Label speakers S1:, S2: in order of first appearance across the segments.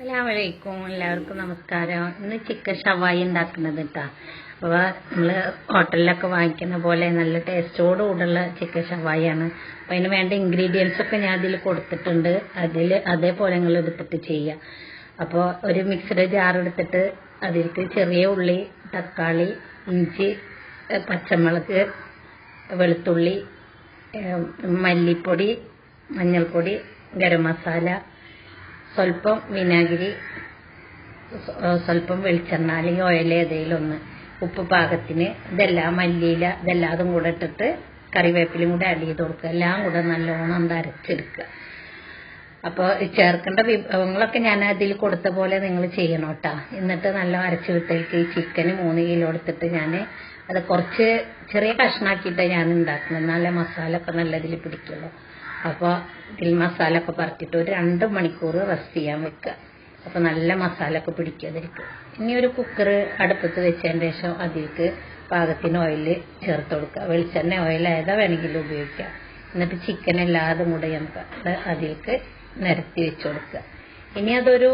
S1: അസ്സലാമലൈക്കും. എല്ലാവർക്കും നമസ്കാരം. ഇന്ന് ചിക്കൻ ഷവായി ഉണ്ടാക്കുന്നത് കേട്ടോ. അപ്പോൾ നമ്മൾ ഹോട്ടലിലൊക്കെ വാങ്ങിക്കുന്ന പോലെ നല്ല ടേസ്റ്റോട് കൂടെയുള്ള ചിക്കൻ ഷവായിയാണ്. അപ്പോൾ അതിന് വേണ്ട ഇൻഗ്രീഡിയൻസ് ഒക്കെ ഞാൻ അതിൽ കൊടുത്തിട്ടുണ്ട്. അതേപോലെ നിങ്ങൾ എടുത്തിട്ട് ചെയ്യുക. അപ്പോൾ ഒരു മിക്സിയുടെ ജാർ എടുത്തിട്ട് അതിലേക്ക് ചെറിയ ഉള്ളി, തക്കാളി, ഇഞ്ചി, പച്ചമുളക്, വെളുത്തുള്ളി, മല്ലിപ്പൊടി, മഞ്ഞൾപ്പൊടി, ഗരം മസാല, സ്വല്പം വിനാഗിരി, സ്വല്പം വെളിച്ചെണ്ണ അല്ലെങ്കിൽ ഓയിൽ ഏതെങ്കിലും ഒന്ന്, ഉപ്പ് പാകത്തിന്, ഇതെല്ലാം മല്ലിയില ഇതെല്ലാതും കൂടെ ഇട്ടിട്ട് കറിവേപ്പിലും കൂടെ ആഡ് ചെയ്ത് കൊടുക്കുക. എല്ലാം കൂടെ നല്ലോണം അരച്ചെടുക്കുക. അപ്പോൾ ചേർക്കേണ്ട വിഭവങ്ങളൊക്കെ ഞാൻ അതിൽ കൊടുത്ത പോലെ നിങ്ങൾ ചെയ്യണം കേട്ടോ. എന്നിട്ട് നല്ല അരച്ചെടുത്തേക്ക് ഈ ചിക്കന് 3 കിലോ എടുത്തിട്ട് ഞാൻ അത് കുറച്ച് ചെറിയ കഷ്ണാക്കിയിട്ട് ഞാൻ ഉണ്ടാക്കുന്നത്. നല്ല മസാല ഒക്കെ നല്ലതിൽ പിടിക്കുള്ളൂ. അപ്പോൾ ഇതിൽ മസാല ഒക്കെ പറത്തിയിട്ട് ഒരു 2 മണിക്കൂർ റെസ്റ്റ് ചെയ്യാൻ വെക്കുക. അപ്പോൾ നല്ല മസാല ഒക്കെ പിടിക്കാതിരിക്കും. ഇനി ഒരു കുക്കർ അടുപ്പത്ത് വെച്ചതിന് ശേഷം അതിലേക്ക് പാകത്തിന് ഓയിൽ ചേർത്ത് കൊടുക്കുക. വെളിച്ചെണ്ണ ഓയിൽ ഏതാ വേണമെങ്കിലും ഉപയോഗിക്കുക. എന്നിട്ട് ചിക്കൻ എല്ലാതും കൂടെ നമുക്ക് അതിലേക്ക് നിരത്തി വെച്ച് കൊടുക്കുക. ഇനി അതൊരു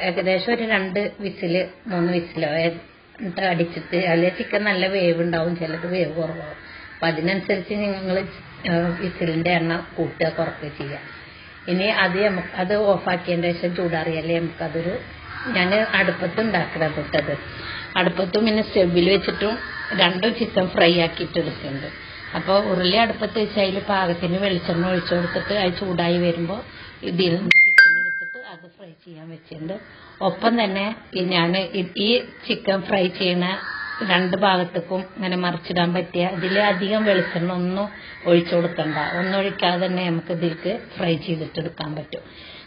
S1: ഏകദേശം ഒരു 2 വിസില് 3 വിസിലോ അടിച്ചിട്ട്, അല്ലെങ്കിൽ ചിക്കൻ നല്ല വേവ് ഉണ്ടാവും, ചിലത് വേവ് കുറവാകും. അപ്പം അതിനനുസരിച്ച് നിങ്ങൾ വിസിലിൻ്റെ എണ്ണം കൂട്ടുക കുറയ്ക്കുക ചെയ്യുക. ഇനി അത് ഓഫാക്കിയതിൻ്റെ ശേഷം ചൂടാറിയാലേ നമുക്കതൊരു ഞാൻ അടുപ്പത്ത് ഉണ്ടാക്കുന്നത് തൊട്ടത് അടുപ്പത്തും പിന്നെ സ്റ്റെവിൽ വെച്ചിട്ടും 2 ചിക്കൻ ഫ്രൈ ആക്കിയിട്ട് എടുക്കുന്നുണ്ട്. അപ്പോൾ ഉരുളി അടുപ്പത്ത് വെച്ച് അതിൽ പാകത്തിന് വെളിച്ചെണ്ണ ഒഴിച്ചു കൊടുത്തിട്ട് അത് ചൂടായി വരുമ്പോൾ ഇതിൽ ചിക്കൻ എടുത്തിട്ട് അത് ഫ്രൈ ചെയ്യാൻ വെച്ചിട്ടുണ്ട്. ഒപ്പം തന്നെ ഞാൻ ഈ ചിക്കൻ ഫ്രൈ ചെയ്യുന്ന 2 ഭാഗത്തേക്കും ഇങ്ങനെ മറിച്ചിടാൻ പറ്റിയ ഇതിൽ അധികം വെളിച്ചെണ്ണ ഒന്നും ഒഴിച്ചു കൊടുക്കണ്ട. ഒന്നും ഒഴിക്കാതെ തന്നെ നമുക്ക് ഇതിലേക്ക് ഫ്രൈ ചെയ്തിട്ടെടുക്കാൻ പറ്റും.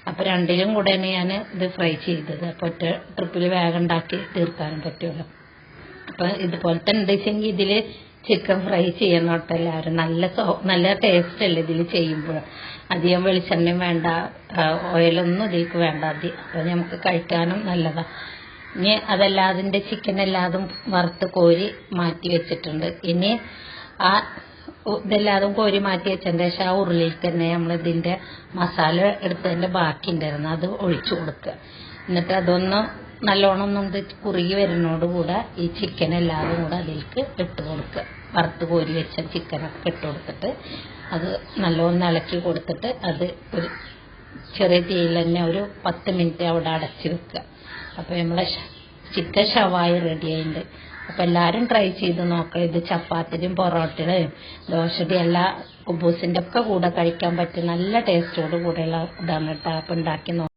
S1: അപ്പോൾ 2ലും കൂടെയാണ് ഞാൻ ഇത് ഫ്രൈ ചെയ്തത്. അപ്പോൾ ഒറ്റ ട്രിപ്പിൽ വേഗം ഉണ്ടാക്കി തീർക്കാനും പറ്റുമല്ലോ. അപ്പോൾ ഇതുപോലത്തെ ഉണ്ടെങ്കിൽ ഇതിൽ ചിക്കൻ ഫ്രൈ ചെയ്യണോട്ടെ എല്ലാവരും. നല്ല ടേസ്റ്റ് അല്ലേ ഇതിൽ ചെയ്യുമ്പോൾ. അധികം വെളിച്ചെണ്ണയും വേണ്ട, ഓയിലൊന്നും ഇതിലേക്ക് വേണ്ട. അപ്പോൾ നമുക്ക് കഴിക്കാനും നല്ലതാണ്. ഇനി അതെല്ലാതിൻ്റെ ചിക്കൻ എല്ലാതും വറുത്ത് കോരി മാറ്റി വെച്ചിട്ടുണ്ട്. ഇനി ഇതെല്ലാതും കോരി മാറ്റി വെച്ചതിൻ്റെ ശേഷം ആ ഉരുളിയിൽ തന്നെ നമ്മൾ ഇതിൻ്റെ മസാല എടുത്തതിൻ്റെ ബാക്കി ഉണ്ടായിരുന്നു അത് ഒഴിച്ചു കൊടുക്കുക. എന്നിട്ട് അതൊന്ന് നല്ലോണം ഒന്ന് കുറുകി വരുന്നതോടുകൂടെ ഈ ചിക്കൻ എല്ലാതും കൂടെ അതിലേക്ക് ഇട്ട് കൊടുക്കുക. വറുത്ത് കോരി വെച്ച ചിക്കനൊക്കെ ഇട്ട് കൊടുത്തിട്ട് അത് നല്ലോണം ഇളക്കി കൊടുത്തിട്ട് അത് ഒരു ചെറിയ തീയിൽ തന്നെ ഒരു 10 മിനിറ്റ് അവിടെ അടച്ച് വെക്കുക. അപ്പോൾ നമ്മളെ ചിക്കൻ ഷവായി റെഡി ആയിട്ടുണ്ട്. അപ്പോൾ എല്ലാവരും ട്രൈ ചെയ്ത് നോക്കുക. ഇത് ചപ്പാത്തിയും പൊറോട്ടയും ദോശയുടെയും എല്ലാ കുബൂസിൻ്റെ ഒക്കെ കൂടെ കഴിക്കാൻ പറ്റും. നല്ല ടേസ്റ്റോട് കൂടെയുള്ള ഇതാണ് കേട്ടോ. അപ്പോൾ ഉണ്ടാക്കി നോക്കുക.